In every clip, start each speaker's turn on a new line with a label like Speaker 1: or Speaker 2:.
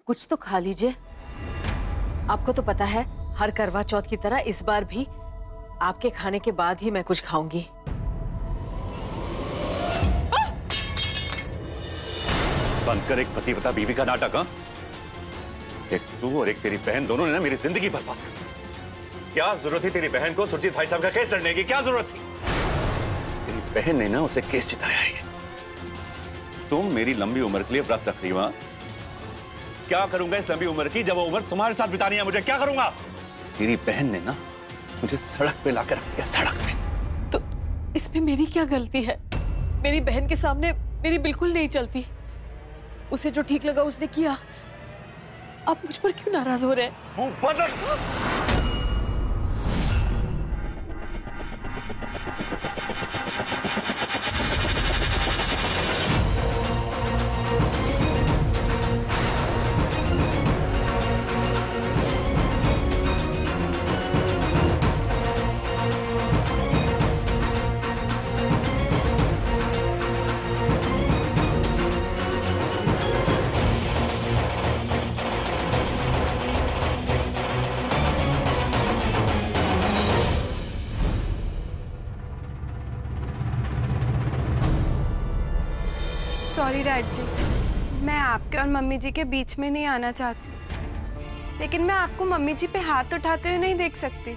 Speaker 1: कुछ तो खा लीजिए। आपको तो पता है हर करवा चौथ की तरह इस बार भी आपके खाने के बाद ही मैं कुछ खाऊंगी।
Speaker 2: बंद कर एक पति पता बीवी का नाटक। हाँ, एक तू और एक तेरी बहन दोनों ने ना मेरी जिंदगी बर्बाद कर दी। क्या जरूरत थी तेरी बहन को सुरजीत भाई साहब का केस लड़ने की? क्या जरूरत थी? तेरी बहन ने ना उसे केस जिताया है। तुम मेरी लंबी उम्र के लिए व्रत रख रही हो। क्या करूंगा इस लंबी उम्र की, जब वो उम्र तुम्हारे साथ बितानी है मुझे? क्या करूंगा? तेरी बहन ने ना मुझे सड़क पे लाकर रख दिया, सड़क पे।
Speaker 1: तो इसमें मेरी क्या गलती है? मेरी बहन के सामने मेरी बिल्कुल नहीं चलती। उसे जो ठीक लगा उसने किया। आप मुझ पर क्यों नाराज हो रहे हैं?
Speaker 2: मुंह बंद रख।
Speaker 3: सॉरी डैड जी, मैं आपके और मम्मी जी के बीच में नहीं आना चाहती, लेकिन मैं आपको मम्मी जी पे हाथ उठाते हुए नहीं देख सकती।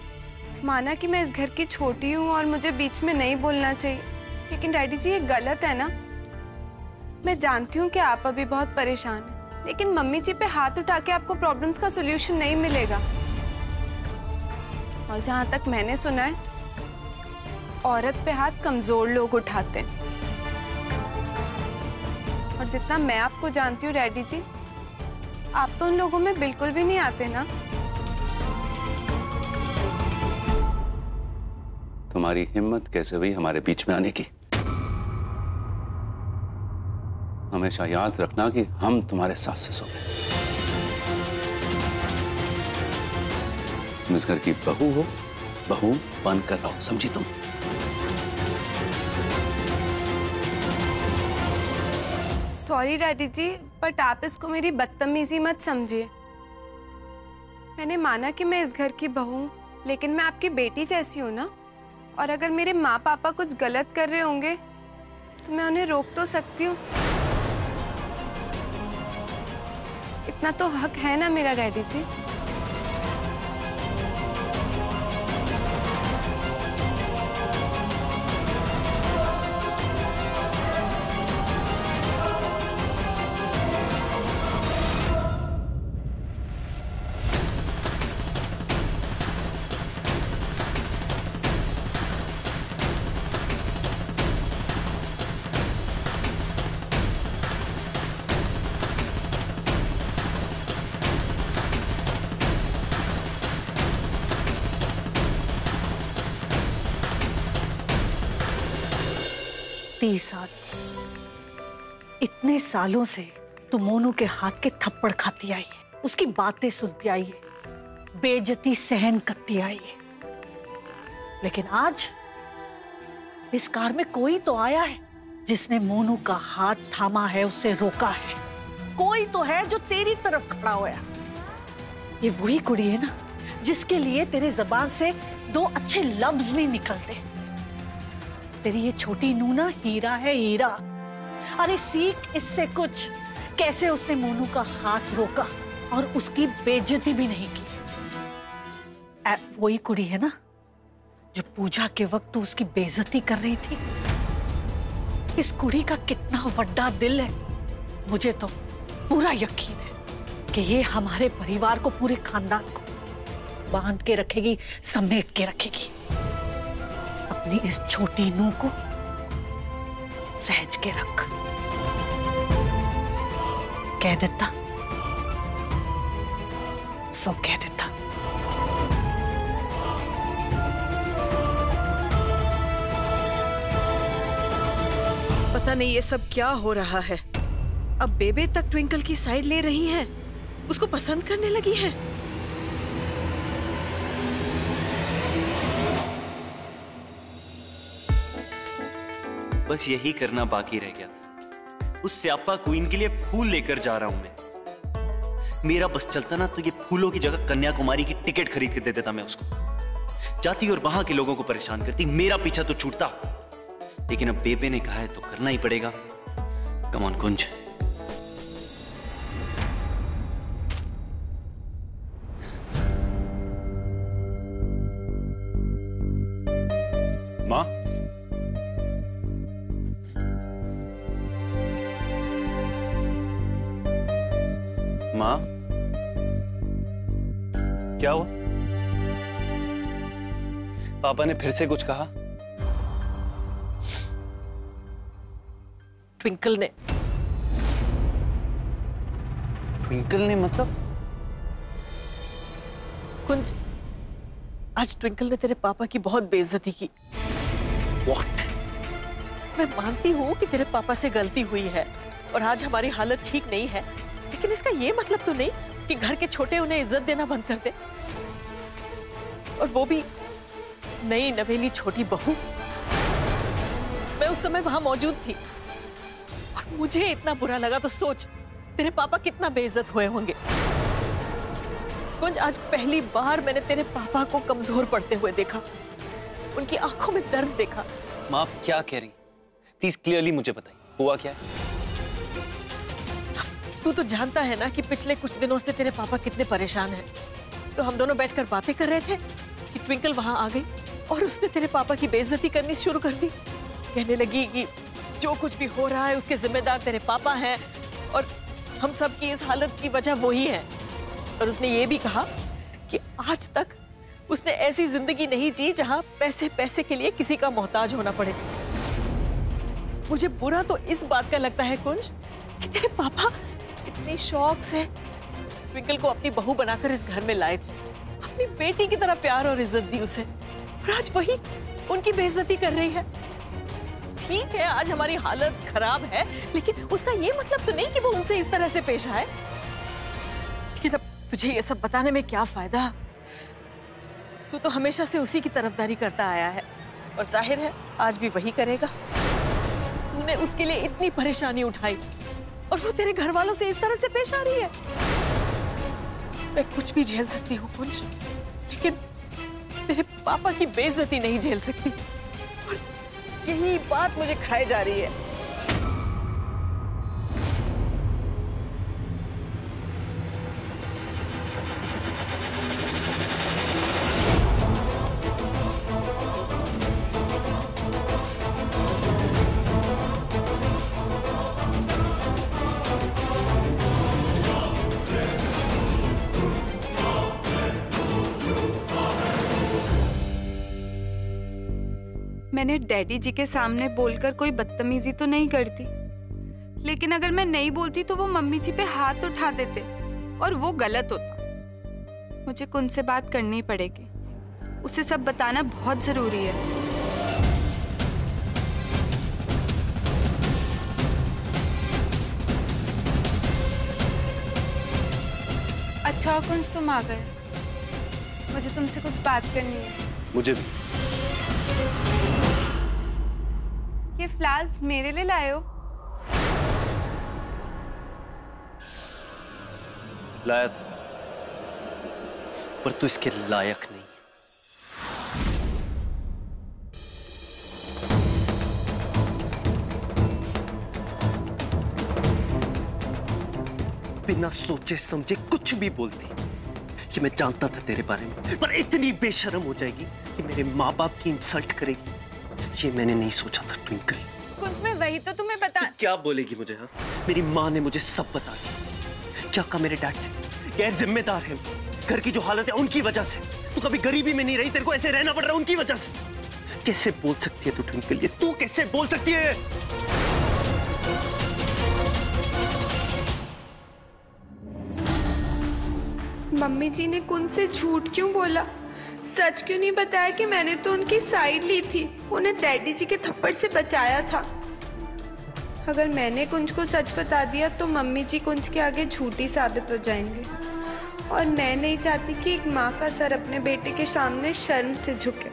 Speaker 3: माना कि मैं इस घर की छोटी हूँ और मुझे बीच में नहीं बोलना चाहिए, लेकिन डैडी जी ये गलत है ना। मैं जानती हूँ कि आप अभी बहुत परेशान हैं, लेकिन मम्मी जी पे हाथ उठा के आपको प्रॉब्लम्स का सोल्यूशन नहीं मिलेगा। और जहाँ तक मैंने सुना है, औरत पे हाथ कमजोर लोग उठाते हैं। और जितना मैं आपको जानती हूँ डैडी जी, आप तो उन लोगों में बिल्कुल भी नहीं आते ना।
Speaker 2: तुम्हारी हिम्मत कैसे हुई हमारे बीच में आने की? हमेशा याद रखना कि हम तुम्हारे सास ससुर हैं। तुम इस घर की बहू हो, बहू बनकर रहो, समझी तुम?
Speaker 3: सॉरी डैडी जी, बट आप इसको मेरी बदतमीजी मत समझिए। मैंने माना कि मैं इस घर की बहू हूँ, लेकिन मैं आपकी बेटी जैसी हूँ ना। और अगर मेरे माँ पापा कुछ गलत कर रहे होंगे तो मैं उन्हें रोक तो सकती हूँ। इतना तो हक है ना मेरा डैडी जी।
Speaker 4: इतने सालों से तू मोनू के हाथ के थप्पड़ खाती आई है, उसकी बातें सुनती आई है, बेइज्जती सहन करती आई है, लेकिन आज इस कार में कोई तो आया है जिसने मोनू का हाथ थामा है, उसे रोका है। कोई तो है जो तेरी तरफ खड़ा होया। ये वही कुड़ी है ना जिसके लिए तेरे जबान से दो अच्छे लफ्ज नहीं निकलते। तेरी ये छोटी नूना हीरा है, हीरा। अरे सीख इससे कुछ, कैसे उसने मोनू का हाथ रोका और उसकी बेइज्जती भी नहीं की। वही कुड़ी है ना जो पूजा के वक्त तू उसकी बेइज्जती कर रही थी। इस कुड़ी का कितना बड़ा दिल है, मुझे तो पूरा यकीन है कि ये हमारे परिवार को, पूरे खानदान को बांध के रखेगी, समेट के रखेगी। अपनी इस छोटी नूं को सहज के रख। कह देता सो कह देता।
Speaker 1: पता नहीं ये सब क्या हो रहा है। अब बेबे तक ट्विंकल की साइड ले रही है, उसको पसंद करने लगी है।
Speaker 5: बस यही करना बाकी रह गया था। उस स्यापा क्वीन के लिए फूल लेकर जा रहा हूं मैं। मेरा बस चलता ना तो ये फूलों की जगह कन्याकुमारी की टिकट खरीद के दे देता मैं उसको। जाती और वहां के लोगों को परेशान करती, मेरा पीछा तो छूटता। लेकिन अब बेबे ने कहा है तो करना ही पड़ेगा। कम ऑन कुंज। मां, मां, क्या हुआ? पापा ने फिर से कुछ कहा?
Speaker 1: ट्विंकल ने।
Speaker 5: ट्विंकल ने मतलब?
Speaker 1: कुंज, आज ट्विंकल ने तेरे पापा की बहुत बेइज्जती की।
Speaker 5: What?
Speaker 1: मैं मानती हूँ कि तेरे पापा से गलती हुई है और आज हमारी हालत ठीक नहीं है, लेकिन इसका ये मतलब तो नहीं कि घर के छोटे उन्हें इज्जत देना बंद कर दे। और वो भी नई नवेली छोटी बहू। मैं उस समय वहां मौजूद थी और मुझे इतना बुरा लगा तो सोच तेरे पापा कितना बेइज्जत हुए होंगे। कुंज, आज पहली बार मैंने तेरे पापा को कमजोर पड़ते हुए देखा, उनकी आंखों में दर्द देखा।
Speaker 5: मां, आप क्या कह रही? प्लीज क्लियरली मुझे बताइए, हुआ क्या है?
Speaker 1: तू तो जानता है ना कि पिछले कुछ दिनों से तेरे पापा कितने परेशान हैं। तो हम दोनों बैठकर बातें कर रहे थे कि ट्विंकल वहां आ गई और उसने तेरे पापा की बेइज्जती करनी शुरू कर दी। कहने लगी कि जो कुछ भी हो रहा है उसके जिम्मेदार तेरे पापा हैं और हम सब की इस हालत की वजह वही है। और उसने ये भी कहा कि आज तक उसने ऐसी जिंदगी नहीं जी जहां पैसे पैसे के लिए किसी का मोहताज होना पड़े। मुझे बुरा तो इस बात का लगता है कुंज कि तेरे पापा इतने शौक से ट्विंकल को अपनी बहू बनाकर इस घर में लाए थे, अपनी बेटी की तरह प्यार और इज्जत दी उसे, और आज वही उनकी बेइज्जती कर रही है। ठीक है, आज हमारी हालत खराब है, लेकिन उसका ये मतलब तो नहीं कि वो उनसे इस तरह से पेश आए। लेकिन अब तुझे ये सब बताने में क्या फायदा? तू तो हमेशा से उसी की तरफदारी करता आया है और जाहिर है आज भी वही करेगा। तूने उसके लिए इतनी परेशानी उठाई और वो तेरे घर वालों से इस तरह से पेश आ रही है। मैं कुछ भी झेल सकती हूँ कुंज, लेकिन तेरे पापा की बेइज्जती नहीं झेल सकती, और यही बात मुझे खाए जा रही है।
Speaker 3: मैंने डैडी जी के सामने बोलकर कोई बदतमीजी तो नहीं करती, लेकिन अगर मैं नहीं बोलती तो वो मम्मी जी पे हाथ उठा देते और वो गलत होता। मुझे कुंज से बात करनी पड़ेगी, उसे सब बताना बहुत जरूरी है। अच्छा कुंज, तुम आ गए। मुझे तुमसे कुछ बात करनी है।
Speaker 5: मुझे भी।
Speaker 3: ये फ्लावर्स मेरे लिए लाए हो?
Speaker 5: लाया था, पर तू इसके लायक नहीं। बिना सोचे समझे कुछ भी बोलती। ये मैं जानता था तेरे बारे में, पर इतनी बेशर्म हो जाएगी कि मेरे माँ बाप की इंसल्ट करेगी, ये मैंने नहीं सोचा था ट्विंकल।
Speaker 3: कुछ मैं वही तो तुम्हें बता।
Speaker 5: तो क्या बोलेगी मुझे? हाँ, मेरी माँ ने मुझे सब बता दिया। क्या कहा मेरे डैड से? गैर जिम्मेदार है, घर की जो हालत है उनकी वजह से। तू कभी गरीबी में नहीं रही, तेरे को ऐसे रहना पड़ रहा है उनकी वजह से। कैसे बोल सकती है तू ट्विंकल? ये तू कैसे बोल सकती है?
Speaker 3: मम्मी जी ने कुंज से झूठ क्यों बोला? सच क्यों नहीं बताया कि मैंने तो उनकी साइड ली थी, उन्हें डैडी जी के थप्पड़ से बचाया था? अगर मैंने कुंज को सच बता दिया तो मम्मी जी कुंज के आगे झूठी साबित हो जाएंगे, और मैं नहीं चाहती कि एक माँ का सर अपने बेटे के सामने शर्म से झुके।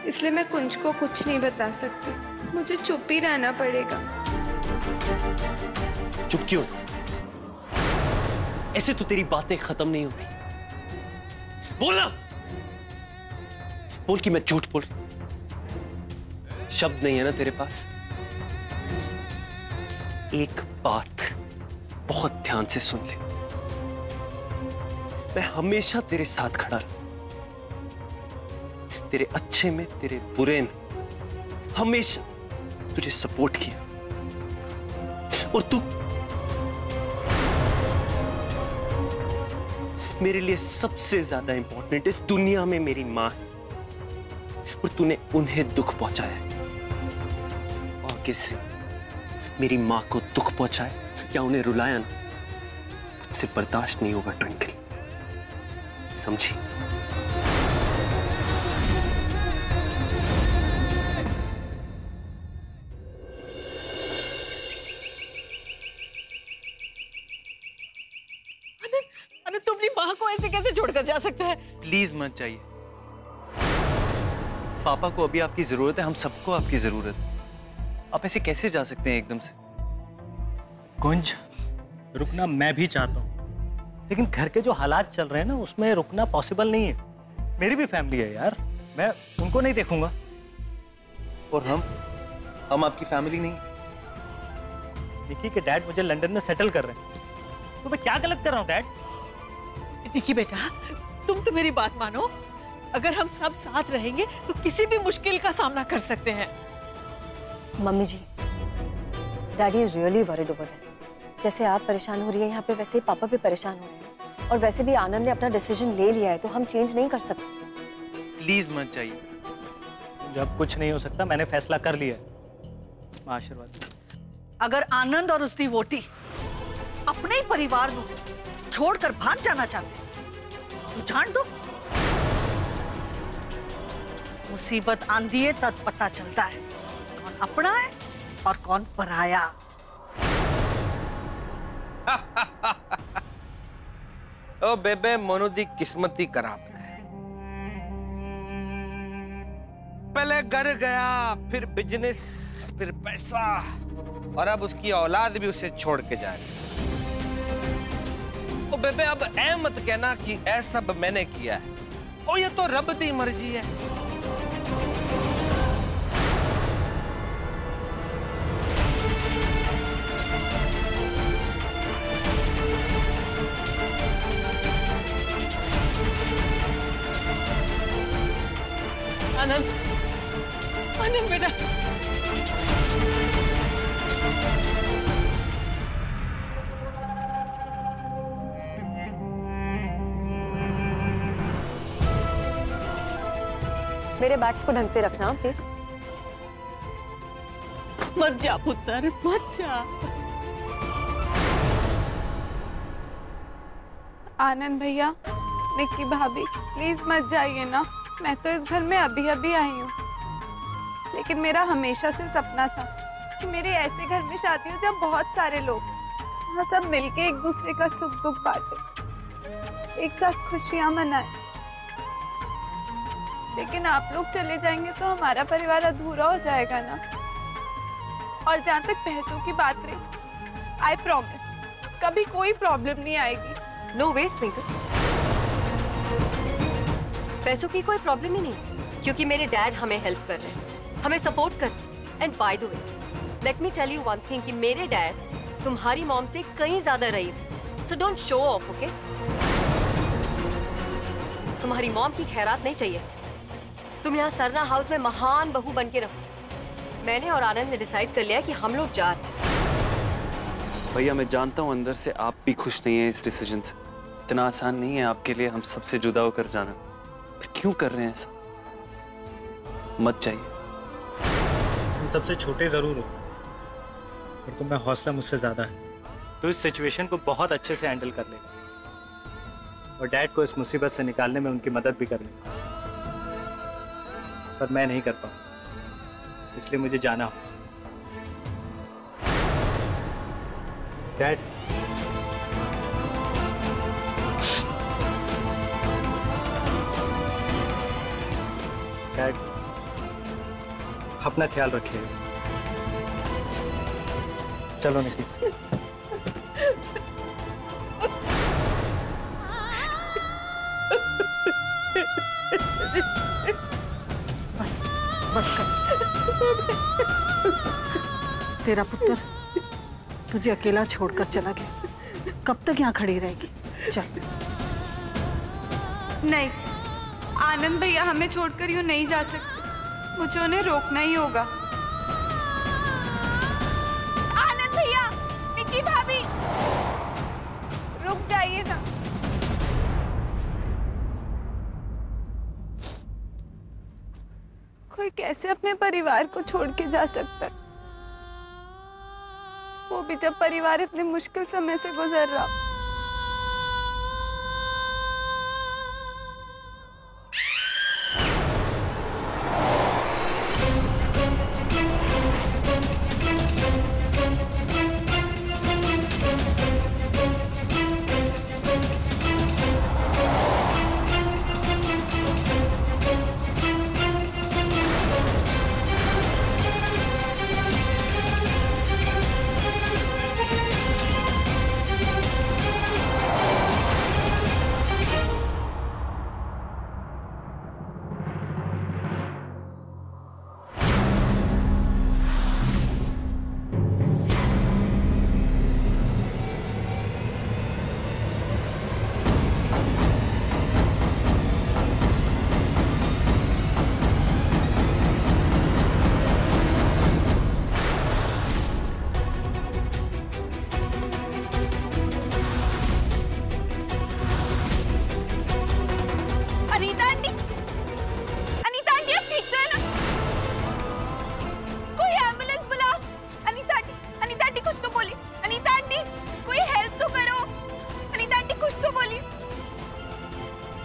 Speaker 3: इसलिए मैं कुंज को कुछ नहीं बता सकती, मुझे चुप ही रहना पड़ेगा।
Speaker 5: चुप क्यों? ऐसे तो तेरी बातें खत्म नहीं हो रही। बोलना, बोल कि मैं झूठ बोल रही हूं। शब्द नहीं है ना तेरे पास? एक बात बहुत ध्यान से सुन ले, मैं हमेशा तेरे साथ खड़ा रहा, तेरे अच्छे में तेरे बुरे में हमेशा तुझे सपोर्ट किया। और तू मेरे लिए सबसे ज्यादा इंपॉर्टेंट इस दुनिया में मेरी मां है, और तूने उन्हें दुख पहुंचाया। आगे से मेरी मां को दुख पहुंचाए या उन्हें रुलाया ना, मुझसे बर्दाश्त नहीं होगा ट्विंकल, समझी?
Speaker 1: आनंद, तू अपनी माँ को ऐसे कैसे छोड़कर जा सकता है?
Speaker 5: प्लीज मत जाइए। पापा को अभी आपकी जरूरत है, हम सबको आपकी जरूरत है। आप ऐसे कैसे जा सकते हैं एकदम से?
Speaker 6: कुंज, रुकना मैं भी चाहता हूँ, लेकिन घर के जो हालात चल रहे हैं ना, उसमें रुकना पॉसिबल नहीं है। मेरी भी फैमिली है यार, मैं उनको नहीं देखूंगा।
Speaker 5: और हम आपकी फैमिली नहीं?
Speaker 6: निकी के डैड मुझे लंदन में सेटल कर रहे हैं, तो मैं क्या गलत कर रहा हूँ डैड?
Speaker 1: देखिए बेटा, तुम तो मेरी बात मानो। अगर हम सब साथ रहेंगे तो किसी भी मुश्किल का सामना कर सकते हैं।
Speaker 7: Mummy ji, daddy is really worried over that. जैसे आप परेशान हो रही है यहाँ पे, वैसे ही पापा भी परेशान हो रहे हैं। और वैसे भी आनंद ने अपना डिसीजन ले लिया है, तो हम चेंज नहीं कर सकते।
Speaker 5: प्लीज मत जाइए।
Speaker 6: जब कुछ नहीं हो सकता, मैंने फैसला कर लिया है। आशीर्वाद।
Speaker 4: अगर आनंद और उसकी वोटी अपने ही परिवार को छोड़कर भाग जाना चाहते तो जान दो, मुसीबत आंधी है तब पता चलता है कौन अपना है और कौन पराया।
Speaker 8: ओ बेबे, मोनू दी किस्मत ही खराब है। पहले घर गया, फिर बिजनेस, फिर पैसा, और अब उसकी औलाद भी उसे छोड़ के जा रही है। ओ बेबे, अब ऐ मत कहना कि ऐ सब मैंने किया है। ओ ये तो रब दी मर्जी है।
Speaker 1: आनंद, आनंद बेटा,
Speaker 7: मेरे बैग्स को ढंग से रखना प्लीज।
Speaker 1: मत जा पुत्र, मत जा।
Speaker 3: आनंद भैया, निक्की भाभी, प्लीज मत जाइए ना। मैं तो इस घर में अभी अभी आई हूँ, लेकिन मेरा हमेशा से सपना था कि मेरे ऐसे घर में शादी हो जब बहुत सारे लोग वहाँ सब मिलके एक दूसरे का सुख दुख बांटे, एक साथ खुशियाँ मनाए। लेकिन आप लोग चले जाएंगे तो हमारा परिवार अधूरा हो जाएगा ना। और जहाँ तक पैसों की बात रही, आई प्रॉमिस कभी कोई प्रॉब्लम नहीं आएगी।
Speaker 7: नो वेस्ट ट्विंकल, पैसों की कोई प्रॉब्लम ही नहीं, क्योंकि मेरे डैड हमें हेल्प कर रहे हैं, हमें सपोर्ट कर रहे हैं। And by the way, let me tell you one thing कि मेरे डैड तुम्हारी मॉम से कहीं ज्यादा रईस है, so don't show off, okay? तुम्हारी मॉम की खैरात नहीं चाहिए। तुम यहाँ सरना हाउस में महान बहू बन के रहो। मैंने और आनंद ने डिसाइड कर लिया कि हम लोग जा रहे हैं।
Speaker 5: भैया, मैं जानता हूँ अंदर से आप भी खुश नहीं हैं इस डिसीजन से। इतना आसान नहीं है आपके लिए हम सबसे जुदा होकर जाना। फिर क्यों कर रहे हैं ऐसा? मत जाइए।
Speaker 6: तुम सबसे छोटे जरूर हो, पर तुम्हें हौसला मुझसे ज्यादा है। तो इस सिचुएशन को बहुत अच्छे से हैंडल कर लेगा और डैड को इस मुसीबत से निकालने में उनकी मदद भी कर लेगा। पर मैं नहीं कर पाऊँ, इसलिए मुझे जाना हो। डैड, डैड, अपना ख्याल रखिएगा। चलो निकी।
Speaker 4: तेरा पुत्र तुझे अकेला छोड़कर चला गया। कब तक यहाँ खड़ी रहेगी? चल।
Speaker 3: नहीं, आनंद भैया हमें छोड़कर यूं नहीं जा सकते, मुझे उन्हें रोकना ही होगा। आनंद भैया, निक्की भाभी, रुक जाइए ना। कोई कैसे अपने परिवार को छोड़ के जा सकता है, वो भी जब परिवार इतने मुश्किल समय से गुजर रहा।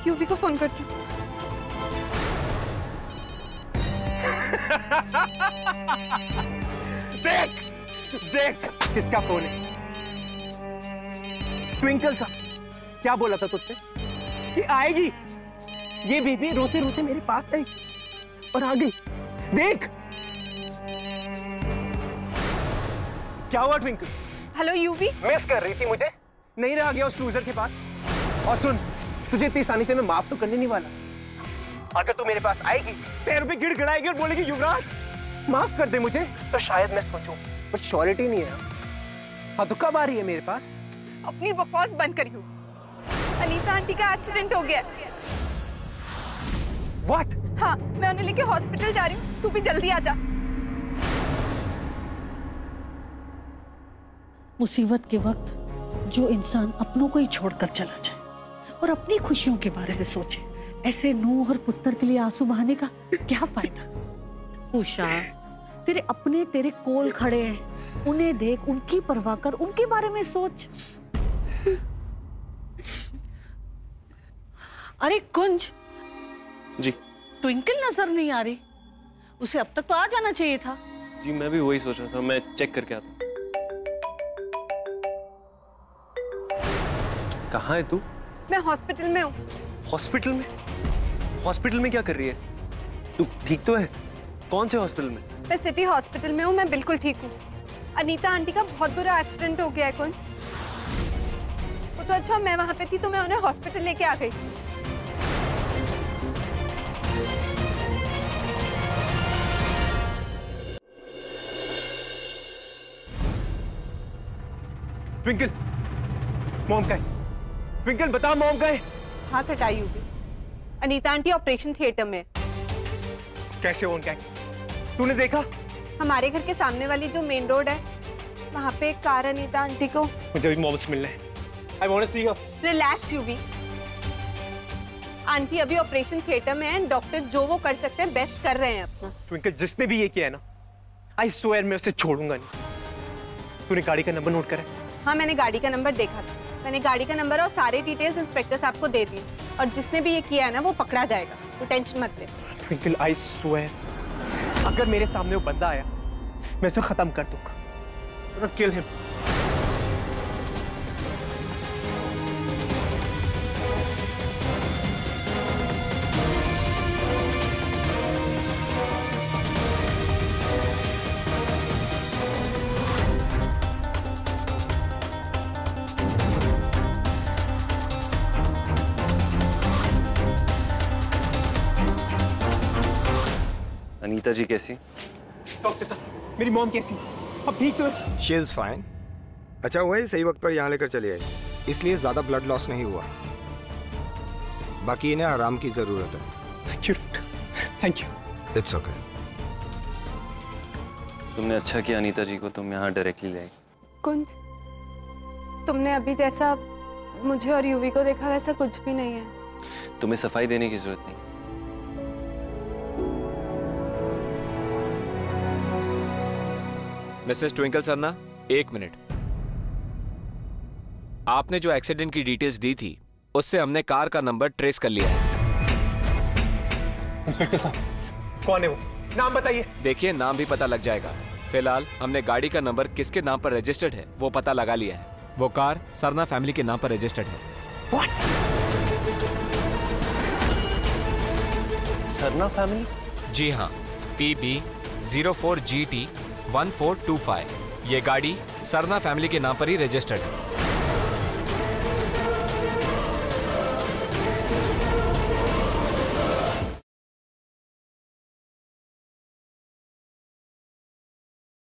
Speaker 3: यूवी को फोन करती हूँ।
Speaker 5: देख देख किसका फोन है? ट्विंकल का। क्या बोला था तुझसे कि आएगी? ये बेबी रोते रोते मेरे पास आई और आ गई। देख क्या हुआ ट्विंकल?
Speaker 3: Hello UV.
Speaker 5: मिस कर रही थी मुझे? नहीं रहा गया उस लूजर के पास। और सुन, तुझे इतनी आसानी से मैं माफ तो करने नहीं वाला। अगर तू मेरे पास आएगी, पैर पे गिड़गिड़ाएगी और बोलेगी युवराज माफ कर दे मुझे, तो शायद मैं सोचूं, पर श्योरिटी नहीं है। हाँ तो कब आ रही है मेरे पास?
Speaker 3: अपनी बकवास बंद करियो। अनीता आंटी का एक्सीडेंट हो गया।
Speaker 5: What?
Speaker 3: हाँ, मैं उन्हें लेके हॉस्पिटल जा रही हूँ, तू भी जल्दी आ जा।
Speaker 4: मुसीबत के वक्त जो इंसान अपनों को ही छोड़कर चला जाए और अपनी खुशियों के बारे में सोचे, ऐसे नूह और पुत्र के लिए आंसू बहाने का क्या फायदा? उषा, तेरे अपने तेरे कोल खड़े हैं, उन्हें देख, उनकी परवाह कर, उनके बारे में सोच। अरे कुंज
Speaker 5: जी।
Speaker 4: ट्विंकल नजर नहीं आ रही, उसे अब तक तो आ जाना चाहिए था।
Speaker 5: जी मैं भी वही सोच रहा था, मैं चेक करके आता। कहाँ है तू?
Speaker 3: मैं हॉस्पिटल में हूँ।
Speaker 5: हॉस्पिटल में? हॉस्पिटल में क्या कर रही है? तू ठीक तो है? कौन से हॉस्पिटल में?
Speaker 3: मैं सिटी हॉस्पिटल में हूँ, मैं बिल्कुल ठीक हूँ। अनीता आंटी का बहुत बुरा एक्सीडेंट हो गया है कुंज। वो तो अच्छा मैं वहाँ पे थी तो मैं उन्हें हॉस्पिटल लेके आ गई।
Speaker 5: ट्विंकल, मॉम का है? ट्विंकल बता मॉम का है?
Speaker 3: हाथ हटाई होगी। अनीता आंटी ऑपरेशन थिएटर में।
Speaker 5: कैसे उनका है? तूने देखा?
Speaker 3: हमारे घर के सामने वाली जो मेन रोड है, वहाँ पे एक कार अनीता आंटी को।
Speaker 5: मुझे भी मॉम से मिलना है। I want to see her.
Speaker 3: Relax UV. Aunty अभी ऑपरेशन थिएटर में है, डॉक्टर जो वो कर सकते हैं बेस्ट कर रहे हैं अपना।
Speaker 5: ट्विंकल जिसने भी ये किया है ना, I swear मैं उसे छोड़ूंगा नहीं। तूने गाड़ी का नंबर नोट करा?
Speaker 3: हाँ मैंने गाड़ी का नंबर देखा था। मैंने गाड़ी का नंबर और सारे डिटेल्स इंस्पेक्टर साहब को दे दिए और जिसने भी ये किया है ना वो पकड़ा जाएगा, तो टेंशन मत ले।
Speaker 5: ट्विंकल I swear अगर मेरे सामने वो बंदा आया मैं उसे खत्म कर दूंगा। Kill him. अनीता जी कैसी? डॉक्टर साहब मेरी मॉम कैसी?
Speaker 9: अब ठीक तो
Speaker 10: शी इज फाइन। अच्छा हुआ है सही वक्त पर यहाँ लेकर चली आई, इसलिए ज्यादा ब्लड लॉस नहीं हुआ। बाकी इन्हें आराम की जरूरत है।
Speaker 9: Thank you, thank you.
Speaker 10: It's okay.
Speaker 5: तुमने अच्छा किया अनीता जी को तुम यहाँ डायरेक्टली ले आई।
Speaker 3: कुंज, तुमने अभी जैसा मुझे और यूवी को देखा वैसा कुछ भी नहीं है।
Speaker 5: तुम्हें सफाई देने की जरूरत नहीं।
Speaker 11: मिसेस ट्विंकल सरना, एक मिनट। आपने जो एक्सीडेंट की डिटेल्स दी थी उससे हमने कार का नंबर ट्रेस कर लिया है।
Speaker 9: इंस्पेक्टर साहब, कौन है वो? नाम बताइए।
Speaker 11: देखिए, नाम भी पता लग जाएगा। फिलहाल हमने गाड़ी का नंबर किसके नाम पर रजिस्टर्ड है वो पता लगा लिया है। वो कार सरना फैमिली के नाम पर रजिस्टर्ड है।
Speaker 5: What? सरना फैमिली?
Speaker 11: जी हाँ, PB04GT1425। ये गाड़ी सरना फैमिली के नाम पर ही रजिस्टर्ड है।